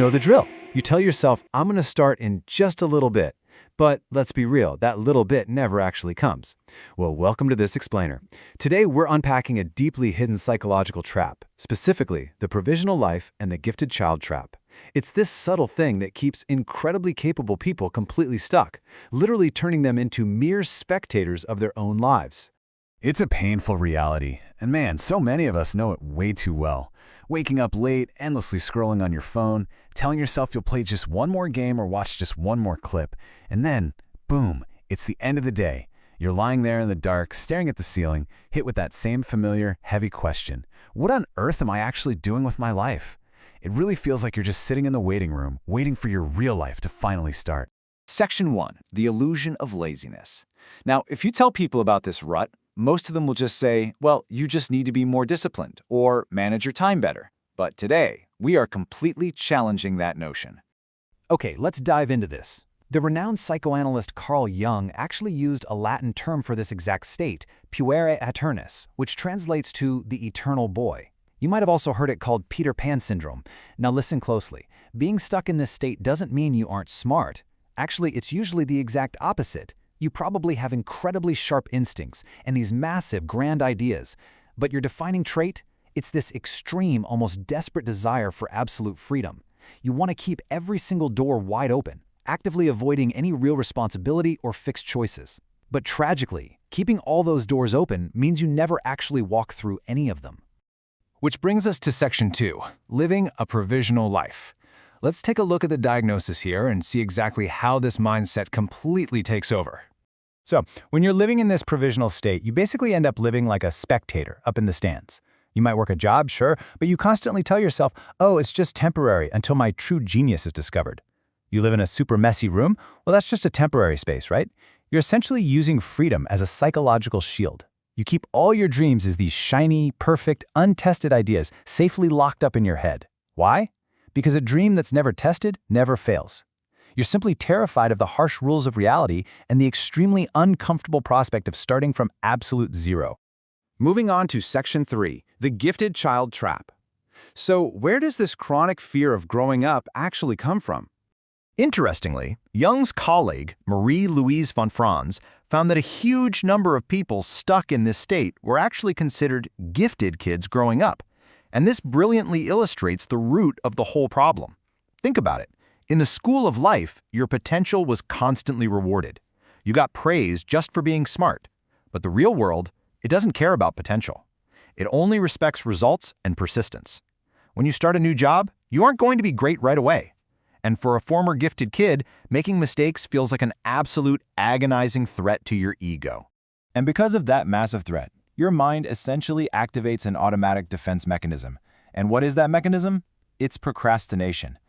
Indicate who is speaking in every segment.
Speaker 1: know the drill. You tell yourself, I'm going to start in just a little bit. But let's be real, that little bit never actually comes. Well, welcome to this explainer. Today, we're unpacking a deeply hidden psychological trap, specifically the provisional life and the gifted child trap. It's this subtle thing that keeps incredibly capable people completely stuck, literally turning them into mere spectators of their own lives.
Speaker 2: It's a painful reality, and man, so many of us know it way too well. Waking up late, endlessly scrolling on your phone, telling yourself you'll play just one more game or watch just one more clip, and then, boom, it's the end of the day. You're lying there in the dark, staring at the ceiling, hit with that same familiar, heavy question. What on earth am I actually doing with my life? It really feels like you're just sitting in the waiting room, waiting for your real life to finally start.
Speaker 3: Section 1. The illusion of laziness. Now, if you tell people about this rut, most of them will just say, well, you just need to be more disciplined or manage your time better. But today, we are completely challenging that notion.
Speaker 1: Okay, let's dive into this. The renowned psychoanalyst Carl Jung actually used a Latin term for this exact state, pueri aeternus, which translates to the eternal boy. You might have also heard it called Peter Pan syndrome. Now listen closely. Being stuck in this state doesn't mean you aren't smart. Actually, it's usually the exact opposite. You probably have incredibly sharp instincts and these massive, grand ideas. But your defining trait? It's this extreme, almost desperate desire for absolute freedom. You want to keep every single door wide open, actively avoiding any real responsibility or fixed choices. But tragically, keeping all those doors open means you never actually walk through any of them.
Speaker 2: Which brings us to Section 2, living a provisional life. Let's take a look at the diagnosis here and see exactly how this mindset completely takes over. So, when you're living in this provisional state, you basically end up living like a spectator up in the stands. You might work a job, sure, but you constantly tell yourself, oh, it's just temporary until my true genius is discovered. You live in a super messy room? Well, that's just a temporary space, right? You're essentially using freedom as a psychological shield. You keep all your dreams as these shiny, perfect, untested ideas safely locked up in your head. Why? Because a dream that's never tested never fails. You're simply terrified of the harsh rules of reality and the extremely uncomfortable prospect of starting from absolute zero.
Speaker 3: Moving on to Section 3, the gifted child trap. So, where does this chronic fear of growing up actually come from? Interestingly, Jung's colleague, Marie-Louise von Franz, found that a huge number of people stuck in this state were actually considered gifted kids growing up. And this brilliantly illustrates the root of the whole problem. Think about it. In the school of life, your potential was constantly rewarded. You got praise just for being smart. But the real world, it doesn't care about potential. It only respects results and persistence. When you start a new job, you aren't going to be great right away. And for a former gifted kid, making mistakes feels like an absolute agonizing threat to your ego. And because of that massive threat, your mind essentially activates an automatic defense mechanism. And what is that mechanism? It's procrastination.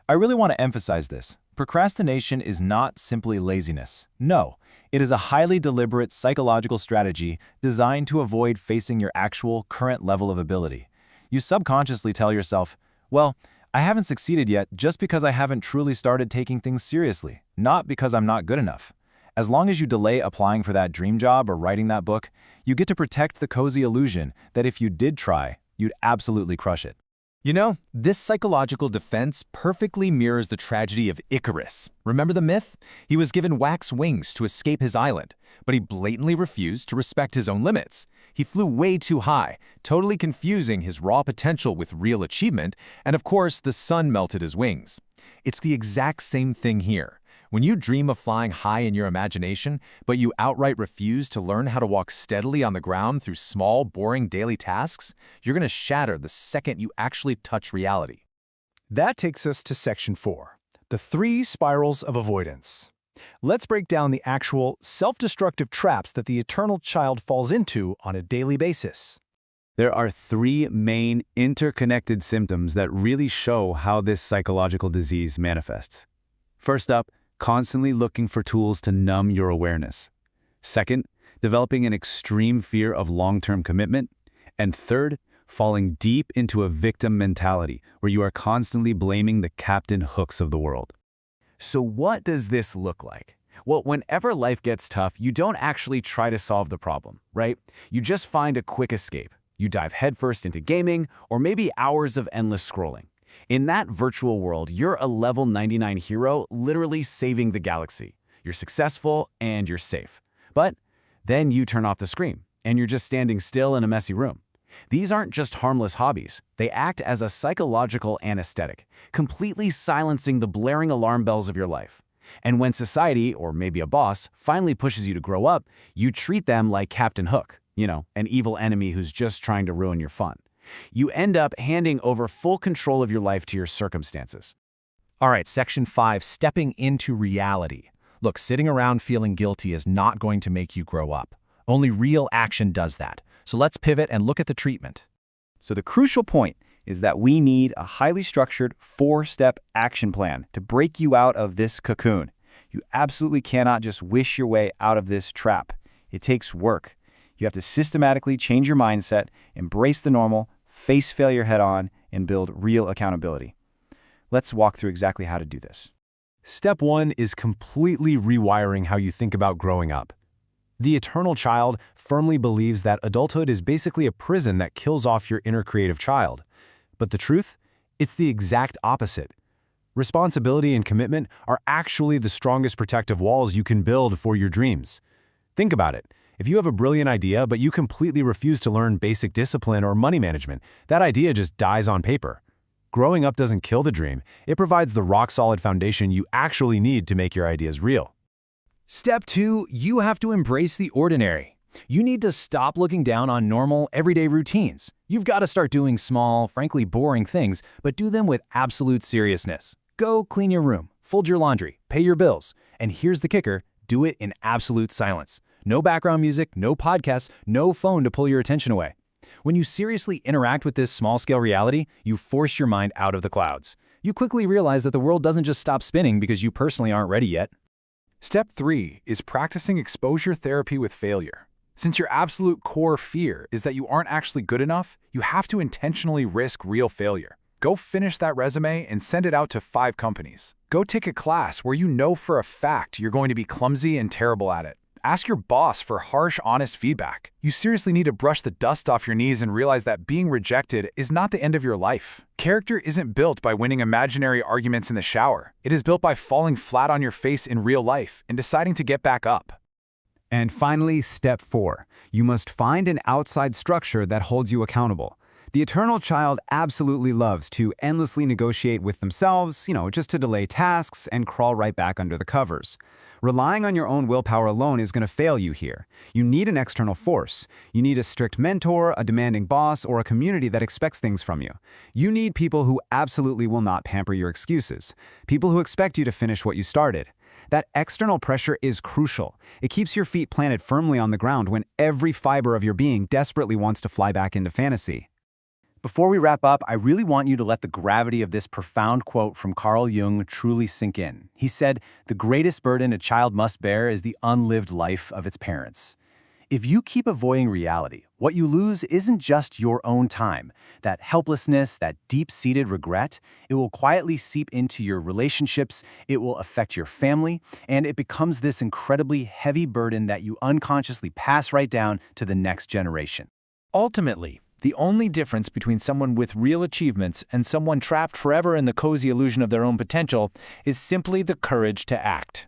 Speaker 3: I really want to emphasize this. Procrastination is not simply laziness. No, it is a highly deliberate psychological strategy designed to avoid facing your actual current level of ability. You subconsciously tell yourself, well, I haven't succeeded yet just because I haven't truly started taking things seriously, not because I'm not good enough. As long as you delay applying for that dream job or writing that book, you get to protect the cozy illusion that if you did try, you'd absolutely crush it. You know, this psychological defense perfectly mirrors the tragedy of Icarus. Remember the myth? He was given wax wings to escape his island, but he blatantly refused to respect his own limits. He flew way too high, totally confusing his raw potential with real achievement, and of course, the sun melted his wings. It's the exact same thing here. When you dream of flying high in your imagination, but you outright refuse to learn how to walk steadily on the ground through small, boring daily tasks, you're going to shatter the second you actually touch reality.
Speaker 2: That takes us to Section 4, the 3 spirals of avoidance. Let's break down the actual self-destructive traps that the eternal child falls into on a daily basis.
Speaker 1: There are 3 main interconnected symptoms that really show how this psychological disease manifests. First up, constantly looking for tools to numb your awareness. Second, developing an extreme fear of long-term commitment. And third, falling deep into a victim mentality where you are constantly blaming the Captain Hooks of the world.
Speaker 3: So what does this look like? Well, whenever life gets tough, you don't actually try to solve the problem, right? You just find a quick escape. You dive headfirst into gaming or maybe hours of endless scrolling.
Speaker 4: In that virtual world, you're a level 99 hero literally saving the galaxy. You're successful and you're safe. But then you turn off the screen and you're just standing still in a messy room. These aren't just harmless hobbies. They act as a psychological anesthetic, completely silencing the blaring alarm bells of your life. And when society, or maybe a boss, finally pushes you to grow up, you treat them like Captain Hook, an evil enemy who's just trying to ruin your fun. You end up handing over full control of your life to your circumstances.
Speaker 2: All right, Section 5, stepping into reality. Look, sitting around feeling guilty is not going to make you grow up. Only real action does that. So let's pivot and look at the treatment.
Speaker 5: So the crucial point is that we need a highly structured 4-step action plan to break you out of this cocoon. You absolutely cannot just wish your way out of this trap. It takes work. You have to systematically change your mindset, embrace the normal, face failure head-on, and build real accountability. Let's walk through exactly how to do this.
Speaker 3: Step 1 is completely rewiring how you think about growing up. The eternal child firmly believes that adulthood is basically a prison that kills off your inner creative child. But the truth? It's the exact opposite. Responsibility and commitment are actually the strongest protective walls you can build for your dreams. Think about it. If you have a brilliant idea, but you completely refuse to learn basic discipline or money management, that idea just dies on paper. Growing up doesn't kill the dream. It provides the rock-solid foundation you actually need to make your ideas real.
Speaker 2: Step 2, you have to embrace the ordinary. You need to stop looking down on normal, everyday routines. You've got to start doing small, frankly boring things, but do them with absolute seriousness. Go clean your room, fold your laundry, pay your bills. And here's the kicker, do it in absolute silence. No background music, no podcasts, no phone to pull your attention away. When you seriously interact with this small-scale reality, you force your mind out of the clouds. You quickly realize that the world doesn't just stop spinning because you personally aren't ready yet.
Speaker 6: Step 3 is practicing exposure therapy with failure. Since your absolute core fear is that you aren't actually good enough, you have to intentionally risk real failure. Go finish that resume and send it out to 5 companies. Go take a class where you know for a fact you're going to be clumsy and terrible at it. Ask your boss for harsh, honest feedback. You seriously need to brush the dust off your knees and realize that being rejected is not the end of your life. Character isn't built by winning imaginary arguments in the shower. It is built by falling flat on your face in real life and deciding to get back up.
Speaker 3: And finally, step 4. You must find an outside structure that holds you accountable. The eternal child absolutely loves to endlessly negotiate with themselves, just to delay tasks and crawl right back under the covers. Relying on your own willpower alone is going to fail you here. You need an external force. You need a strict mentor, a demanding boss, or a community that expects things from you. You need people who absolutely will not pamper your excuses. People who expect you to finish what you started. That external pressure is crucial. It keeps your feet planted firmly on the ground when every fiber of your being desperately wants to fly back into fantasy.
Speaker 5: Before we wrap up, I really want you to let the gravity of this profound quote from Carl Jung truly sink in. He said, "The greatest burden a child must bear is the unlived life of its parents." If you keep avoiding reality, what you lose isn't just your own time. That helplessness, that deep-seated regret, it will quietly seep into your relationships, it will affect your family, and it becomes this incredibly heavy burden that you unconsciously pass right down to the next generation.
Speaker 2: Ultimately, the only difference between someone with real achievements and someone trapped forever in the cozy illusion of their own potential is simply the courage to act.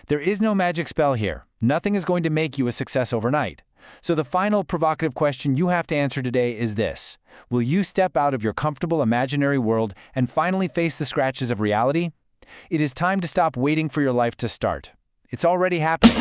Speaker 2: There is no magic spell here. Nothing is going to make you a success overnight. So the final provocative question you have to answer today is this: will you step out of your comfortable imaginary world and finally face the scratches of reality? It is time to stop waiting for your life to start. It's already happening.